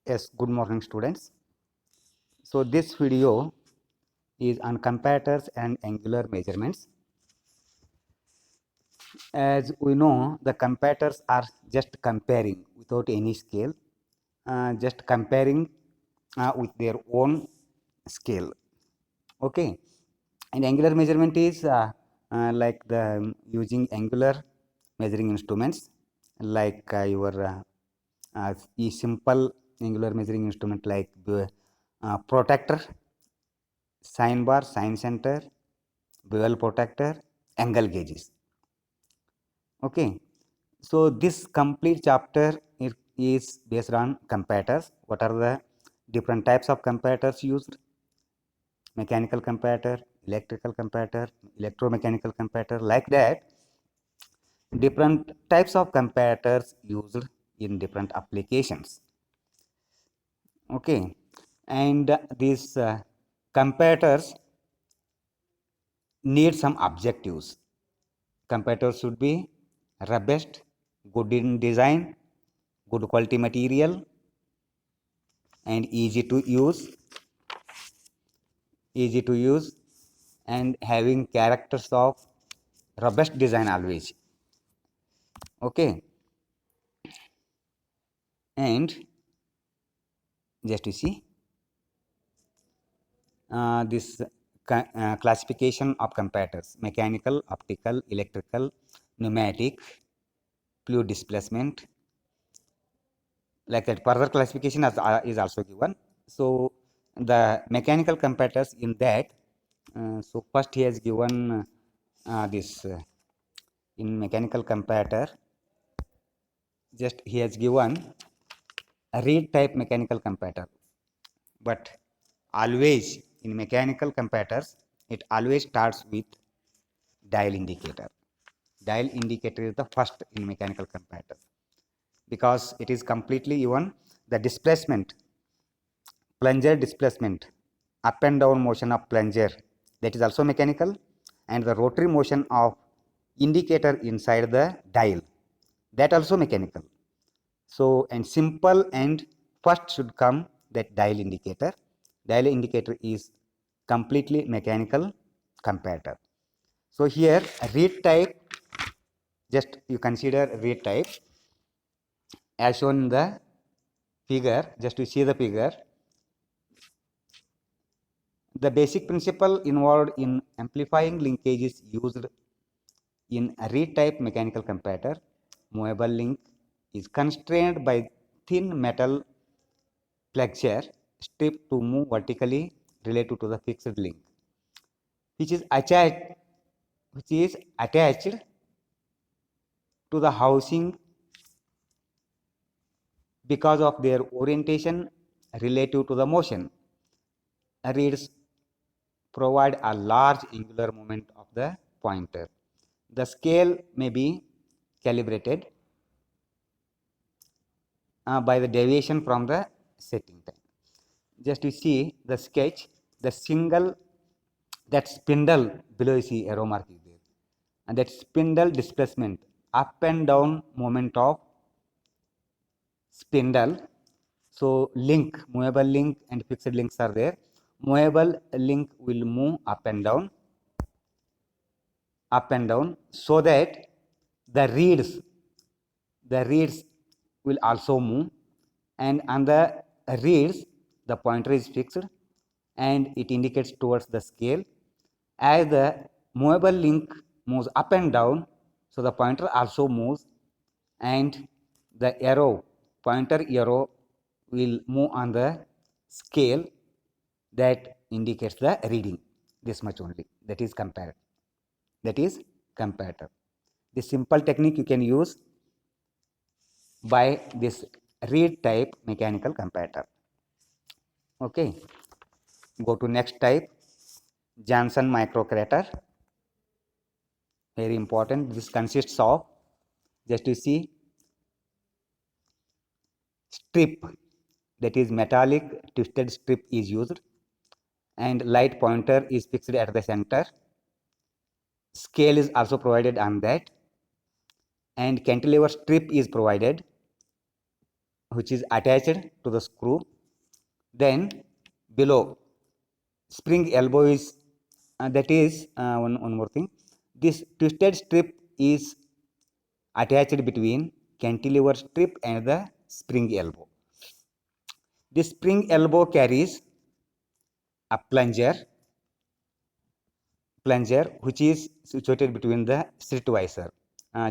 Yes, good morning students. So this video is on comparators and angular measurements. As we know, the comparators are just comparing without any scale, just comparing with their own scale. Okay, and angular measurement is like the using angular measuring instruments like your a simple angular measuring instrument like the protractor, sine bar, sine center, bevel protractor, angle gauges. Okay, so this complete chapter is based on comparators. What are the different types of comparators used? Mechanical comparator, electrical comparator, electromechanical comparator, like that. Different types of comparators used in different applications. Okay, and these comparators need some objectives. Comparators should be robust, good in design, good quality material, and easy to use, and having characters of robust design always. Okay, and just to see this classification of comparators: mechanical, optical, electrical, pneumatic, fluid displacement, like that. Further classification is also given. So the mechanical comparators in that, so first he has given this in mechanical comparator, just he has given a reed type mechanical comparator, but always in mechanical comparators it always starts with dial indicator. Dial indicator is the first in mechanical comparator because it is completely even the displacement, plunger displacement, up and down motion of plunger, that is also mechanical, and the rotary motion of indicator inside the dial, that also mechanical. So and simple and first should come that dial indicator. Dial indicator is completely mechanical comparator. So here reed type, just you consider reed type as shown in the figure. Just to see the figure, the basic principle involved in amplifying linkages used in a reed type mechanical comparator. Movable link is constrained by thin metal flexure strip to move vertically relative to the fixed link, which is attached to the housing because of their orientation relative to the motion. Reeds provide a large angular moment of the pointer. The scale may be calibrated by the deviation from the setting time. Just to see the sketch, the single, that spindle below you see arrow mark is there, and that spindle displacement, up and down moment of spindle. So link, movable link and fixed links are there. Movable link will move up and down, so that the reeds will also move, and on the reeds the pointer is fixed and it indicates towards the scale. As the movable link moves up and down, so the pointer also moves, and the pointer arrow will move on the scale that indicates the reading. This much only, that is comparator. This simple technique you can use by this reed type mechanical comparator. Okay, go to next type, Johnson microcrater. Very important. This consists of, just to see, strip, that is metallic twisted strip is used, and light pointer is fixed at the center. Scale is also provided on that, and cantilever strip is provided, which is attached to the screw. Then below spring elbow is one more thing. This twisted strip is attached between cantilever strip and the spring elbow. This spring elbow carries a plunger which is situated between the slit visor.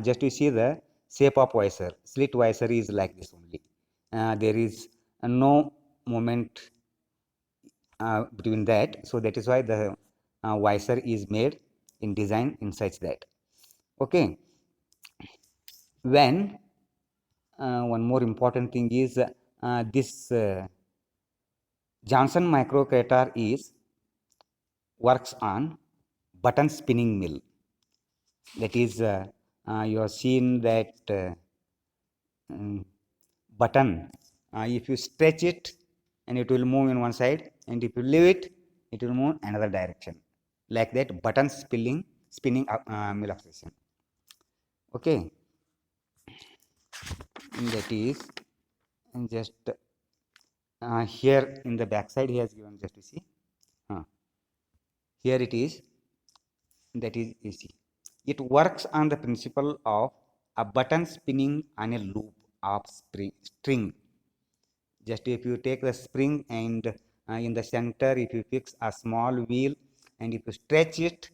Just to see the shape of visor, slit visor is like this only. There is no moment between that, so that is why the visor is made in design in such that. Okay. When one more important thing is this Johnson microcrator is works on button spinning mill. That is, you have seen that button. If you stretch it, and it will move in one side, and if you leave it, it will move another direction. Like that, button spinning mill operation. Okay, that is just here in the back side he has given, just to see. Here it is. That is easy. It works on the principle of a button spinning on a loop of string. Just if you take the spring and in the center, if you fix a small wheel and if you stretch it,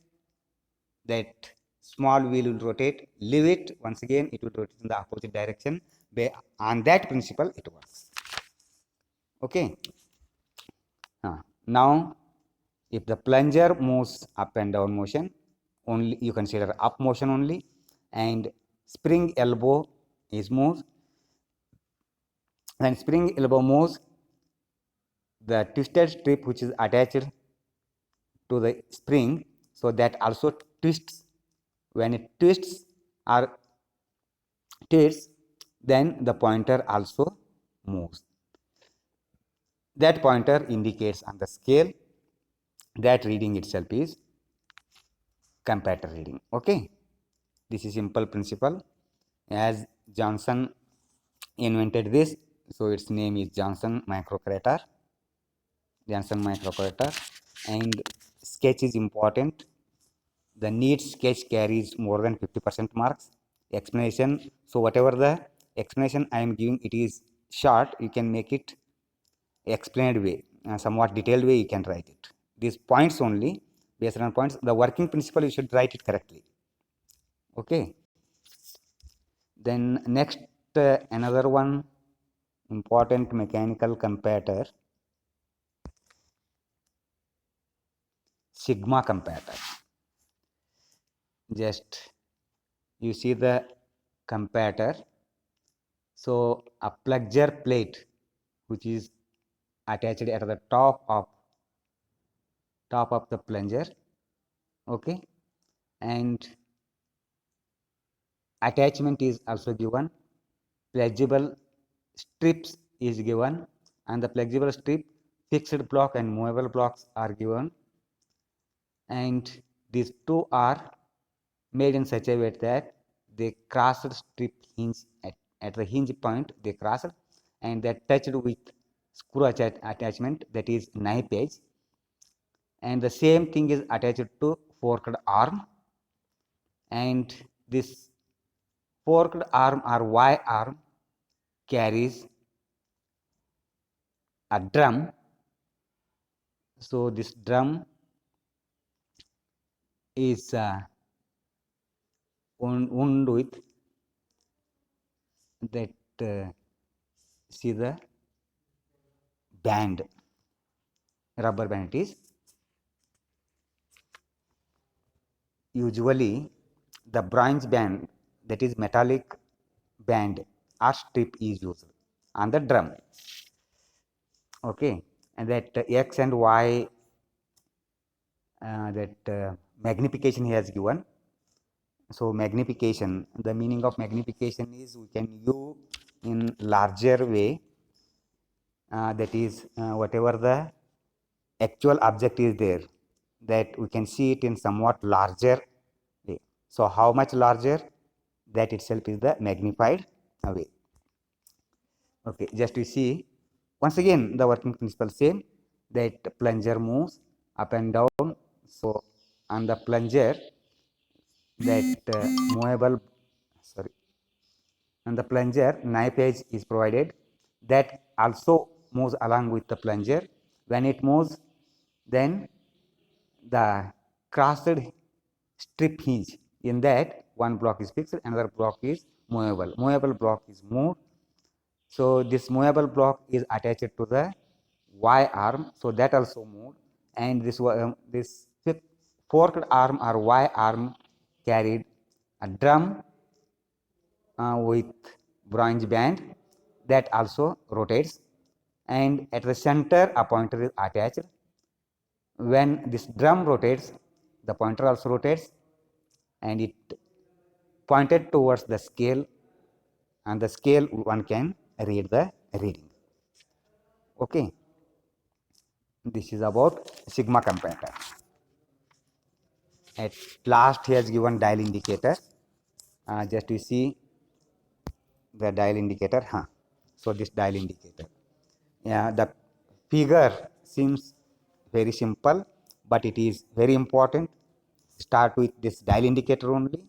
that small wheel will rotate. Leave it, once again it will rotate in the opposite direction. On that principle it works. Okay. Now if the plunger moves up and down motion, only you consider up motion only, and spring elbow is moved. When spring elbow moves, the twisted strip which is attached to the spring, so that also twists. When it twists or tilts, then the pointer also moves. That pointer indicates on the scale that reading itself is comparator reading. Okay, this is simple principle. As Johnson invented this, so its name is Johnson microcrator. And sketch is important. The neat sketch carries more than 50% marks. Explanation, so whatever the explanation I am giving, it is short, you can make it explained way, somewhat detailed way you can write it. These points only, based on points, the working principle you should write it correctly. Okay. Then next, another one important mechanical comparator, sigma comparator. Just you see the comparator. So a plunger plate which is attached at the top of the plunger. Okay, and attachment is also given. Flexible strips is given, and the flexible strip, fixed block and movable blocks are given, and these two are made in such a way that they crossed strip hinge at the hinge point, they crossed, and they touched with screw attachment, that is knife edge, and the same thing is attached to forked arm, and this forked arm or Y arm carries a drum. So this drum is wound with that see the band, rubber band. It is usually the bronze band, that is metallic band or strip is used on the drum. Okay, and that X and Y, that magnification he has given. So magnification, the meaning of magnification is we can use in larger way, that is whatever the actual object is there, that we can see it in somewhat larger way. So how much larger, that itself is the magnified way. Okay, just we see once again the working principle same, that plunger moves up and down. So on the plunger, that movable, sorry, on the plunger knife edge is provided, that also moves along with the plunger. When it moves, then the crossed strip hinge, in that one block is fixed, another block is movable. Movable block is moved. So this movable block is attached to the Y arm, so that also moved, and this forked arm or Y arm carried a drum with bronze band that also rotates, and at the center a pointer is attached. When this drum rotates, the pointer also rotates, and it pointed towards the scale, and the scale one can read the reading. Okay, this is about sigma comparator. At last he has given dial indicator. Just we see the dial indicator. So this dial indicator, yeah, the figure seems very simple, but it is very important. Start with this dial indicator only.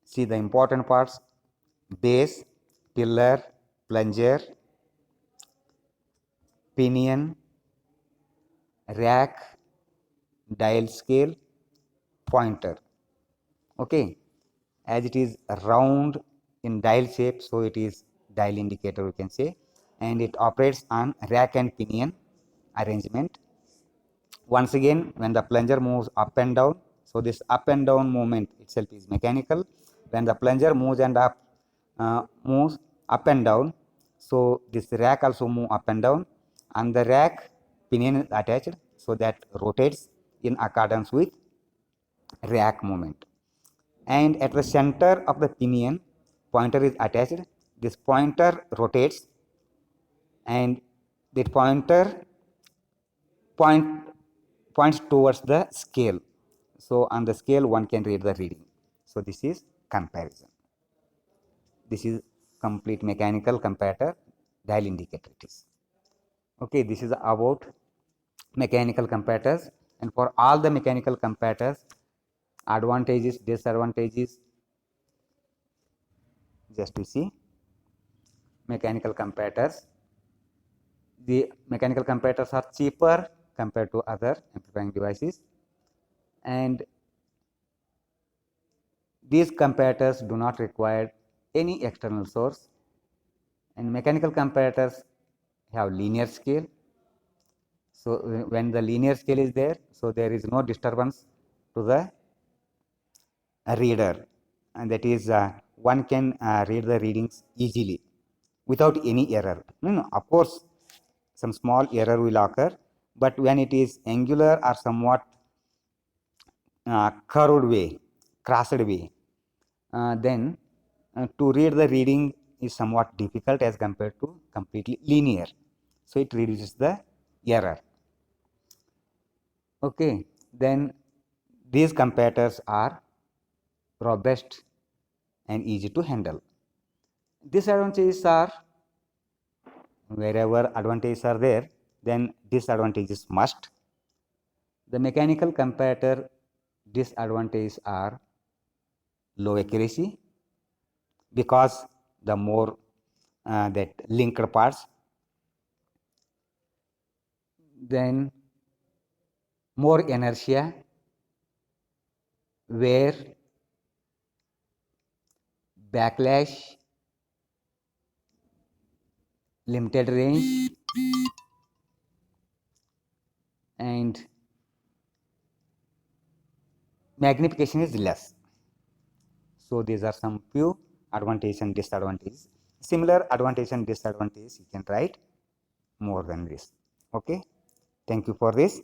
See the important parts: base, pillar, plunger, pinion, rack, dial scale, pointer. Okay, as it is round in dial shape, so it is dial indicator, we can say, and it operates on rack and pinion arrangement. Once again, when the plunger moves up and down, so this up and down movement itself is mechanical. When the plunger moves up and down, so this rack also move up and down. On the rack, pinion is attached, so that rotates in accordance with rack movement. And at the center of the pinion, pointer is attached. This pointer rotates, and the pointer points towards the scale. So on the scale one can read the reading. So this is comparison. This is complete mechanical comparator dial indicator it is. Okay, this is about mechanical comparators, and for all the mechanical comparators, advantages, disadvantages, just to see mechanical comparators. The mechanical comparators are cheaper compared to other amplifying devices, and these comparators do not require any external source, and mechanical comparators have linear scale. So when the linear scale is there, so there is no disturbance to the reader, and that is one can read the readings easily without any error. Of course, some small error will occur, but when it is angular or somewhat curved way, crossed way, then to read the reading is somewhat difficult as compared to completely linear. So it reduces the error. Okay, then these comparators are robust and easy to handle. Disadvantages are, wherever advantages are there, then disadvantages must. The mechanical comparator disadvantages are low accuracy, because the more that linked parts, then more inertia, wear, backlash, limited range, and magnification is less. So these are some few advantages and disadvantages. Similar advantages and disadvantages you can write more than this. Okay, thank you for this.